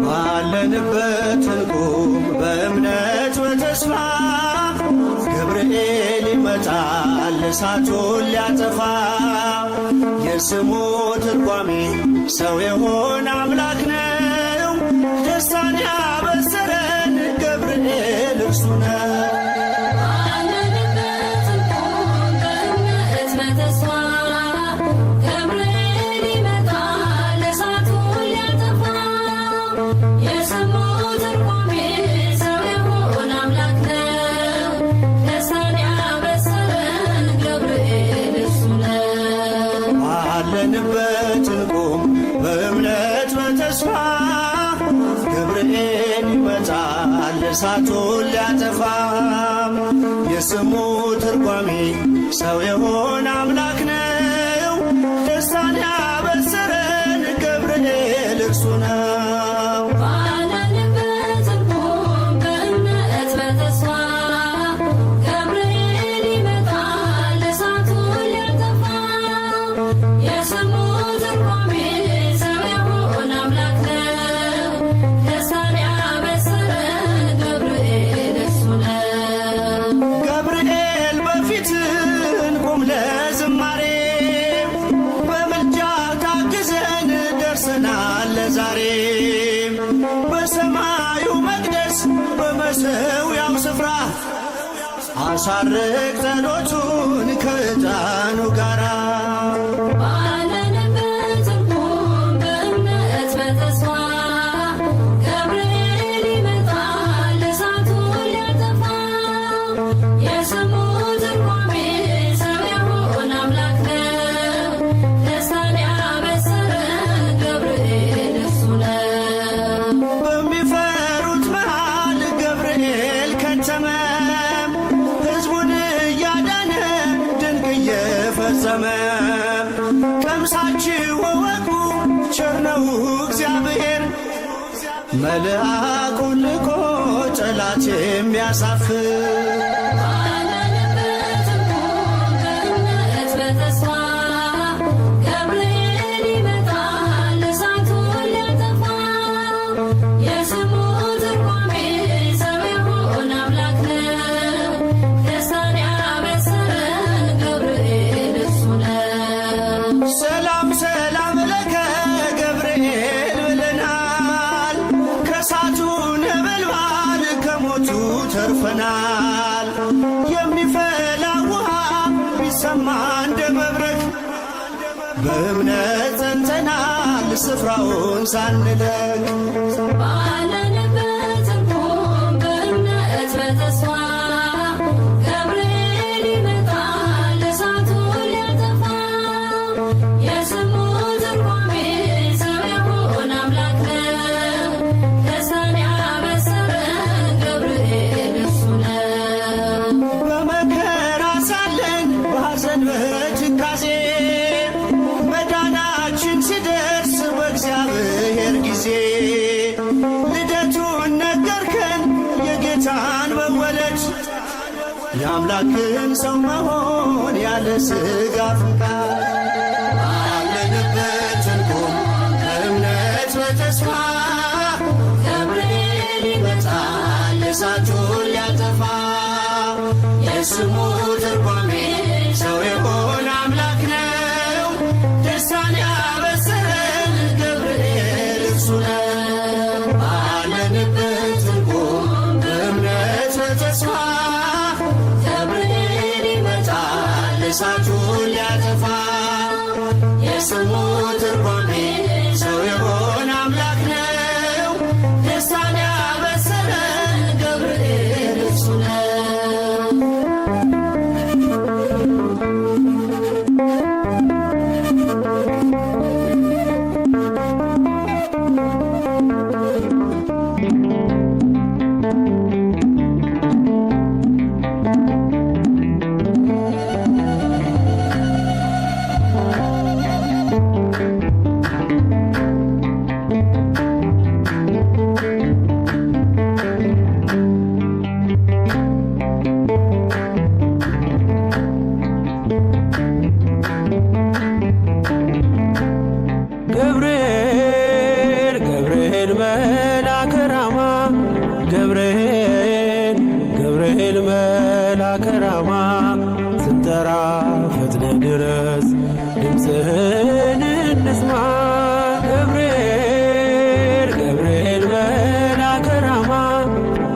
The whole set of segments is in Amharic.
ባለንበት እንቁም በእምነት በተስፋ ገብርኤል ይመጣል እሳቱን ሊያጠፋ የስሙ ትርጓሜ ሰው የሆነ አምላክ ነው። ደስታን ያበሰረን ገብርኤል እርሱ ነው። ባለንበት እንቁም በእምነት በተስፋ ገብርኤል ይመጣል እሳቱን ሊያጠፋ የስሙ ትርጓሜ ሰው የሆነ አምላክ ነው። ደስታን ያበሰረን ገብርኤል እርሱ ነው። ዛሬ በሰማዩ መቅደስ በመሠዊያው ስፍራ አሳርግ ጸሎቱን ከዕጣኑ ጋራ ቀምሳችሁ ወቁ ቸር ነው እግዚአብሔር መልአኩን ልኮ ጠላት የሚያሳፍር ተርፈናል። የሚፈላ ውሃ ቢሰማ እንደ መብረቅ በእምነት ጸንተናል ስፍራውን ሳንለቅ ባለንበት እንቁም በእምነት በተስፋ ገብርኤል ይመጣል እሳቱን ሊያጠፋ የስሙ ትርጓሜ ሰው የሆነ አምላክ ነው። ደስታን ያበሰረን ገብርኤል እርሱ ነው። በመከራ ሳለን በሐዘን በትካዜ መዳናችን ሲደርስ በእግዚአብሔር ጊዜ ልደቱን ነገርከን የጌታን መወለድ የአምላክን ሰው መሆን ያለ ሥጋ ፈቃድ ባለንበት እንቁም በእምነት በተስፋ ገብርኤል ይመጣል እሳቱን ሊያጠፋ የስሙ ትርጓሜ ሰው የሆነ አምላክ ነው። ደስታን ያበሰረን ገብርኤል እርሱ ነው። ባለንበት እንቁም በእምነት በተስፋ ገብርኤል ይመጣል እሳቱን ሊያጠፋ የስሙ ትርጓሜ ሰው የሆነ አምላክ ነው። ደስታን ያበሰረን ገብርኤል እርሱ ነው። ድረስ ድምፅህን እንስማ። ገብርኤል ገብርኤል መልአከ ራማ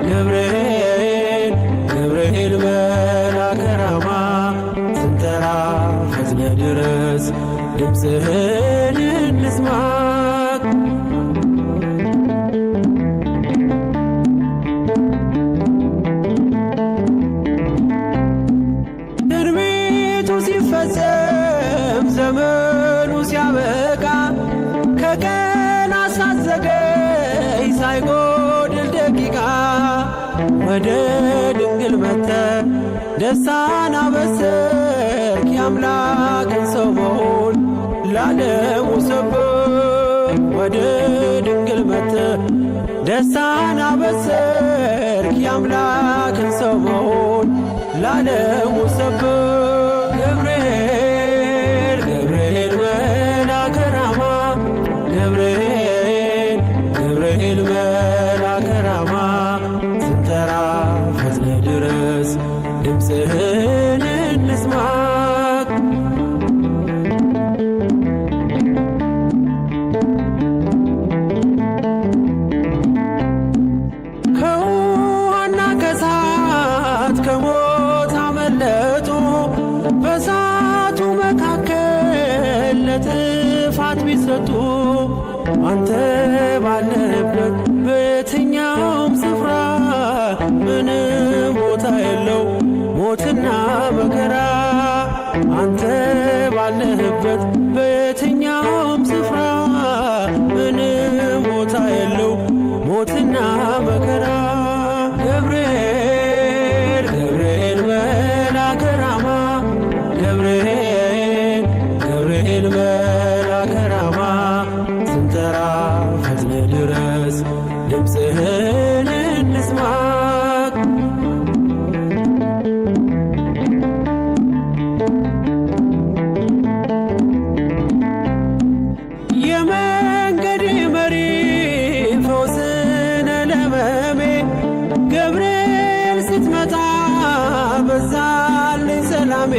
ገብርኤል ገብርኤል መልአከ ራማ ስንጠራ ፈጥነ ድረስ ድምፅህን እንስማ። ሲፈጸም ዘመኑ ሲያበቃ ከቀናት ሳትዘገይ ሳይጎድል ደቂቃ ወደ ድንግል መጥተህ ደስታን አበሰርክ። የአምላክን ሰው መሆን ለዓለሙ ሰበክ። ወደ ድንግል መጥተህ ደስታን አበሰርክ። የአምላክን ሰው መሆን ለዓለሙ ሰበክ። ገብርኤል ገብርኤል መልአከ ራማ ገብርኤል ገብርኤል መልአከ ራማ ስንጠራ ፈጥነ ድረስ ድምፅህን እንስማ። ከውሃና ከእሳት ከሞት አመለጡ በእሳቱ መካከል ለጥፋት ቢሰጡ አንተ ባለህበት በየትኛውም ስፍራ ምንም ቦታ የለው ሞትና መከራ። አንተ ባለህበት በየትኛውም ስፍራ ምንም ቦታ የለው ሞትና መከራ። ገብርኤል ገብርኤል መልአከ ራማ ገብርኤል ገብርኤል መልአከ ራማ ስንጠራ ፈጥነ ድረስ ድምፅህን እንስማ። የመንገዴ መሪ ፈውስነ ለሕመሜ ገብርኤል ስትመጣ በዛልኝ ሰላሜ።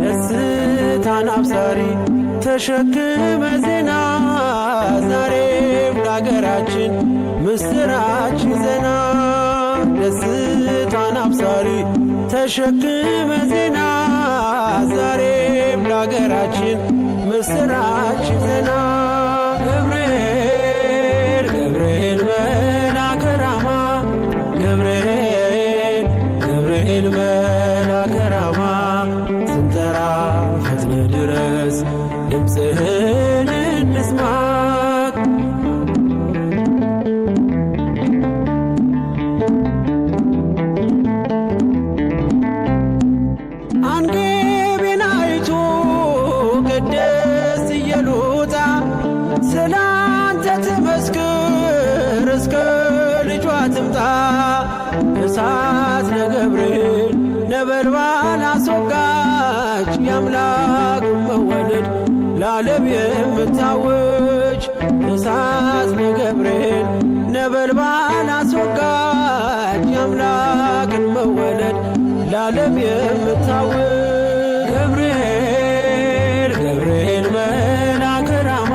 ደስታን አብሳሪ ተሸክመ ዜና ዛሬም ለአገራችን ምስራች ዜና። ደስታን አብሳሪ ተሸክመ ዜና ዛሬም ለአገራችን ምስራች ዜና። ገብርኤል ገብርኤል መልአከ ራማ ገብርኤል ገብርኤል መልአከ ራማ ስንጠራ ፈጥነ ድረስ ድምፅህን እንስማ። አንጌቤን አይቱ ቅድስት ኢየሉጣ ስላንተ ትመስክር እስከ ልጇ ትምጣ። እሳት ነገብርኤል ነበልባል አስወጋች የአምላክ መወለድ ለዓለም የምታወጅ። እሳት ነገብርኤል ነበልባል አስወጋች የአምላክን መወለድ ለዓለም የምታወጅ። ገብርኤል ገብርኤል መልአከ ራማ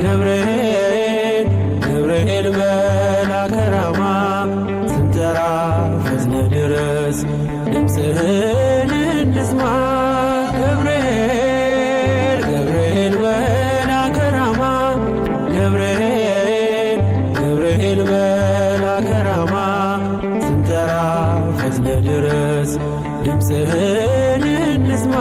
ገብርኤል ገብርኤል መልአከ ራማ ስንጠራ ፈጥነ ድረስ ድምፅህን እንስማ። ገብርኤል ገብርኤል መልአከ ራማ ገብርኤል ገብርኤል መልአከ ራማ ስንጠራ ፈጥነ ድረስ ድምፅህን እንስማ።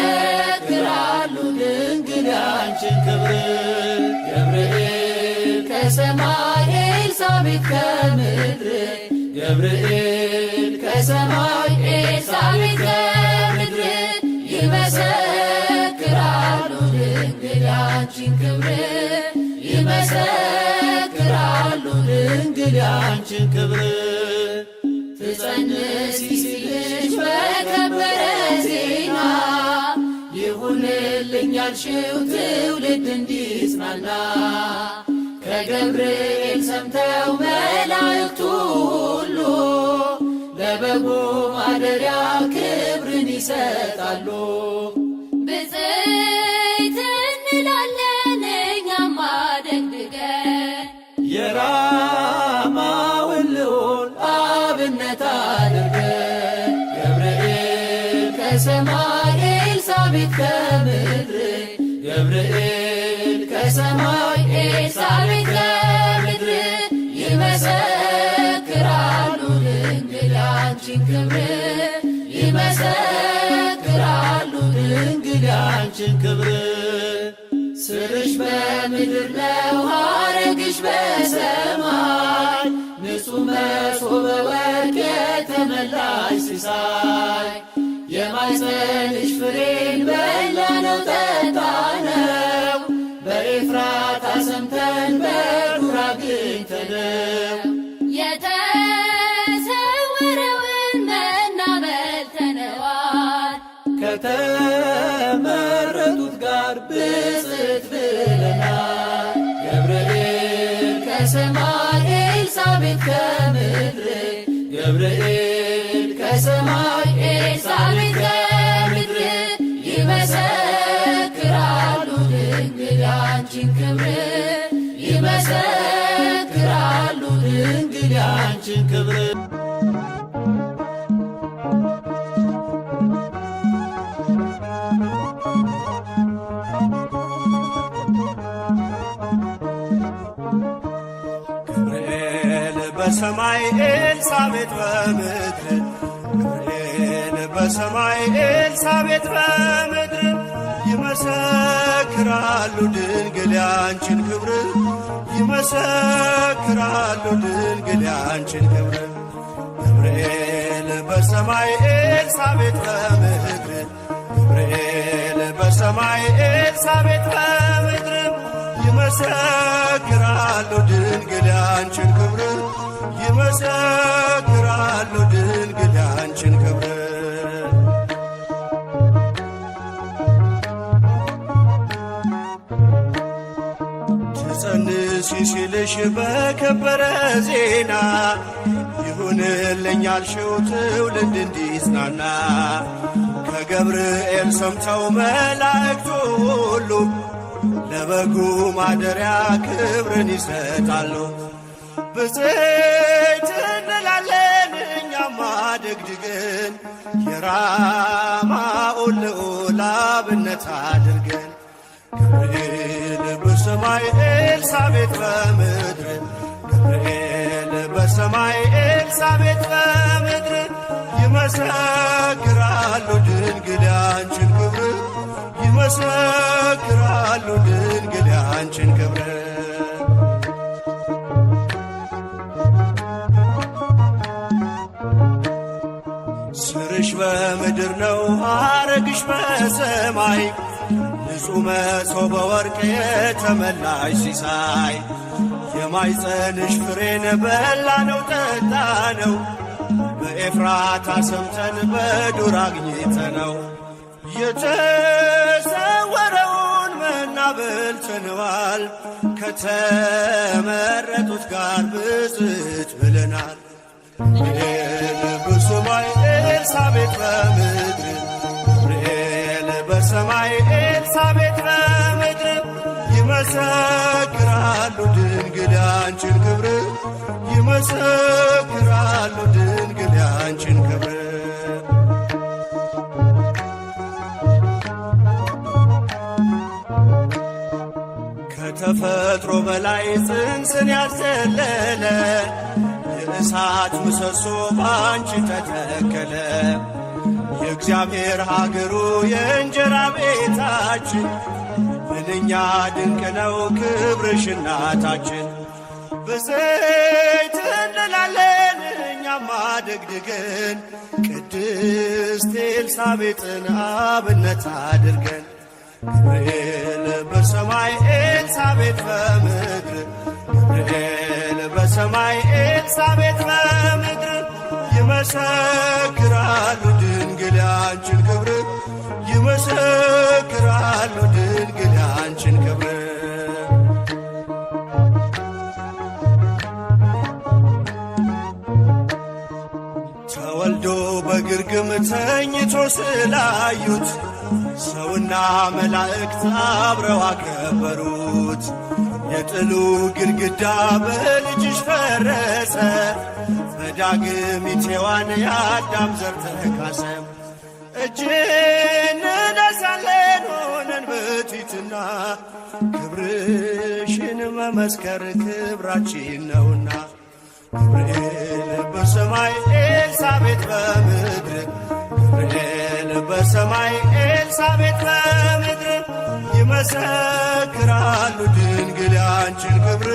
ይመሰክራሉ ድንግል ያንቺን ክብር። ገብርኤል ከሰማይ ኤልሳቤጥ ከምድር ገብርኤል ከሰማይ ኤልሳቤጥ ከምድር ይመሰክራሉ ድንግል ያንቺን ክብር ይመሰክራሉ ድንግል ያንቺን ክብር ትጸንሲ ሲልሽ በከበረ ዜና ይሁንልኝ ያልሽው ትውልድ እንዲጽናና ከገብርኤል ሰምተው መላእክቱ ሁሉ ለበጉ ማደሪያ ክብርን ይሰጣሉ። ብፅዕት እንላለን እኛም አደግድገን የራማውን ልዑል አብነት አድርገን ገብርኤል ከሰማይ ኤልሳቤጥ ከምድር ገብርኤል ከሰማይ ኤልሳቤጥ ከምድር ይመሰክራሉ ድንግል ያንቺን ክብር ይመሰክራሉ ድንግል ያንቺን ክብር ስርሽ በምድር ነው ሐረግሽ በሰማይ ንጹሕ መሶበ ወርቅ የተመላሽ ሲሳይ የማኅፀንሽ ፍሬን በላነው ጠጣነው በኤፍራታ ሰምተን በዱር አግኝተነው የተሰወረውን መና በልተነዋል ከተመረጡት ጋር ብፅዕት ብለናል። ገብርኤል ከሰማይ ኤልሳቤጥ ከምድር ገብርኤል ከሰማይ ኤልሳቤጥ ከምድር ይመሰክራሉ ድንግል ያንቺን ክብር ይመሰክራሉ ድንግል ያንቺን ክብር በሰማይ ኤልሳቤጥ በምድር ገብርኤል በሰማይ ኤልሳቤጥ በምድር ይመሰክራሉ ድንግል ያንቺን ክብር ይመሰክራሉ ድንግል ያንቺን ክብር ገብርኤል በሰማይ ኤልሳቤጥ በምድር ገብርኤል በሰማይ ኤልሳቤጥ በምድር ይመሰክራሉ ድንግል ያንቺን ክብር ይመሰክራሉ ድንግል ያንቺን ክብር ትጸንሲ ሲልሽ በከበረ ዜና ይሁንልኝ ያልሽው ትውልድ እንዲጽናና ከገብርኤል ሰምተው መላእክቱ ሁሉ ለበጉ ማደሪያ ክብርን ይሰጣሉ። ብፅዕት እንላለን እኛም አደግድገን የራማውን ልዑል አብነት አድርገን ገብርኤል በሰማይ ኤልሳቤጥ በምድር ገብርኤል በሰማይ ኤልሳቤጥ በምድር ይመሰክራሉ ድንግል ያንቺን ክብር ይመሰክራሉ ድንግል ያንቺን ክብር ስርሽ በምድር ነው ሐረግሽ በሰማይ ንጹሕ መሶበ ወርቅ የተመላሽ ሲሳይ የማኅፀንሽ ፍሬን በላነው ጠጣነው በኤፍራታ ሰምተን በዱር አግኝተነው የተሰወረውን መና በልተነዋል ከተመረጡት ጋር ብፅዕት ብለናል። ገብርኤል በሰማይ ኤልሳቤጥ በምድር ገብርኤል በሰማይ ኤልሳቤጥ በምድር ይመሰክራሉ ድንግል ያንቺን ክብር ይመሰክራሉ ድንግል ያንቺን ክብር ከተፈጥሮ በላይ ጽንስን ያዘለለ የእሳት ምሰሶ ባንቺ ተተከለ የእግዚአብሔር ሀገሩ የእንጀራ ቤታችን ምንኛ ድንቅ ነው ክብርሽ እናታችን። ብፅዕት እንላለን እኛም አደግድገን ቅድስት ኤልሳቤጥን አብነት አድርገን ገብርኤል በሰማይ ኤልሳቤጥ በምድር ገብርኤል በሰማይ ኤልሳቤጥ በምድር ይመሰክራሉ ድንግል ያንቺን ክብር ይመሰክራሉ ድንግል ያንቺን ክብር። ተወልዶ በግርግም ተኝቶ ስላዩት ሰውና መላእክት አብረው አከበሩት። የጥሉ ግድግዳ በልጅሽ ፈረሰ በዳግሚት ሔዋን የአዳም ዘር ተካሰ። እጅ እንነሳለን ሆነን በትሕትና ክብርሽን መመስከር ክብራችን ነውና። ገብርኤል በሰማይ ኤልሳቤጥ በምድር ገብርኤል በሰማይ ኤልሳቤጥ በምድር ይመሰክራሉ ድንግል ያንቺን ክብር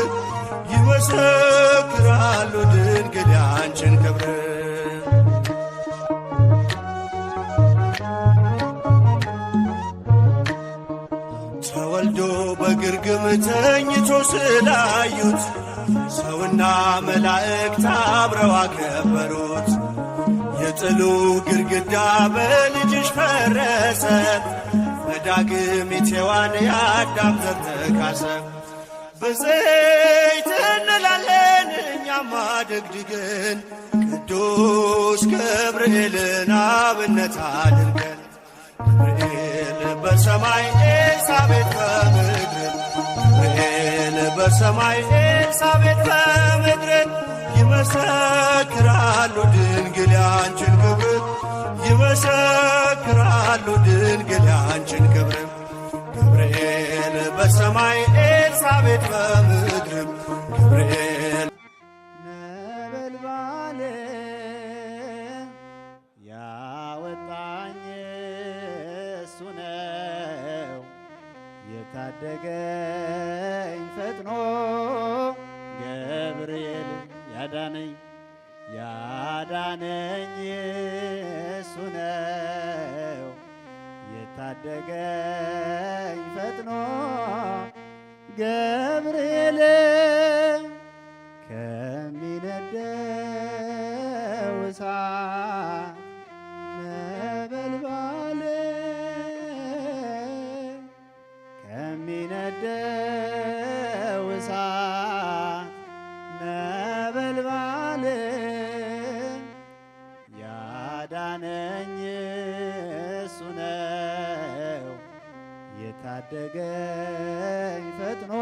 ይመሰክራሉ ድንግል ያንቺን ክብር። ተወልዶ በግርግም ተኝቶ ስላዩት ሰውና መላእክት አብረው አከበሩት። የጥሉ ግድግዳ በልጅሽ ፈረሰ በዳግሚት ሔዋን የአዳም ዘር ተካሰ። በዘይት እንላለን እኛማ ደግድገን ቅዱስ ገብርኤልን አብነት አድርገን። ገብርኤል በሰማይ ኤልሳቤጥ በምድር ገብርኤል በሰማይ ኤልሳቤጥ በምድር ይመሰክራሉ ድንግል ያንቺን ክብር ይመሰክራሉ ድንግል ያንቺን ክብር። ገብርኤል በሰማይ ኤልሳቤጥ በምድር ገብርኤል ነበልባል ያወጣኝ እሱ ነው የታደገኝ ፈጥኖ ገብርኤል ያዳነኝ ያዳነኝ እሱ ነው የታደገኝ ፈጥኖ ገብርኤል ከሚነደው እሳት ነበልባል ከሚነደው እሳት ነበልባል ያዳነኝ እሱ ነው የታደገኝ ፈጥኖ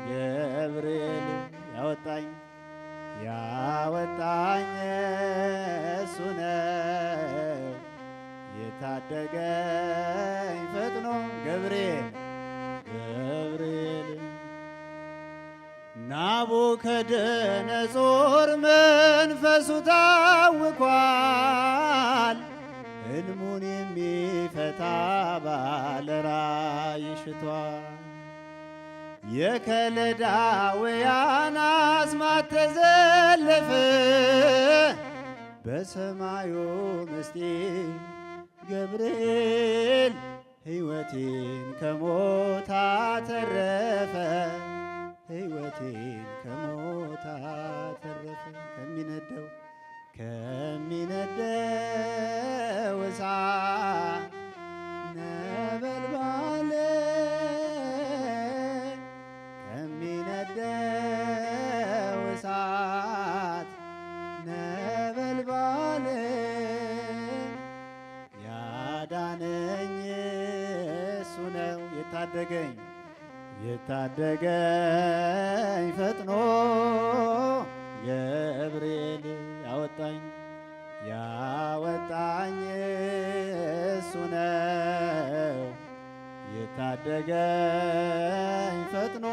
ገብርኤል ያወጣኝ ያወጣኝ እሱ ነው የታደገኝ ፈጥኖ ገብርኤል ገብርኤል። ናቡከደነጾር መንፈሱ ታውኳል ሕልሙን የሚፈታ ባለ ራእይ ሽቷል። የከለዳውያን አስማት ተዘለፈ በሰማዩ ምስጢር ገብርኤል ሕይወቴን ከሞት አተረፈ ሕይወቴን ከሞት አተረፈ። ከሚነደው እሳት ነበልባል ከሚነደው እሳት ነበልባል ያዳነኝ እሱ ነው የታደገኝ የታደገኝ ፈጥኖ ገብርኤል ያወጣኝ ያወጣኝ እሱ ነው የታደገኝ ፈጥኖ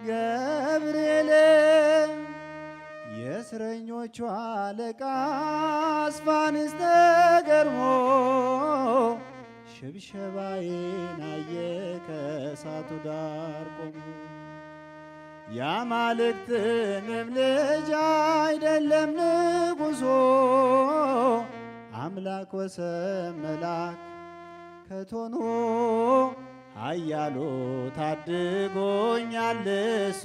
ገብርኤል። የእስረኞቹ አለቃ አስፋንስ ተገርሞ ሽብሸባዬን አየ ከእሳቱ ዳር ቆሞ። የአማልክትንም ልጅ አይደለም ንጉሶ አምላክ ወሰብ መልአክ ከቶኑ ኃያሉ ታድጎኛል እሱ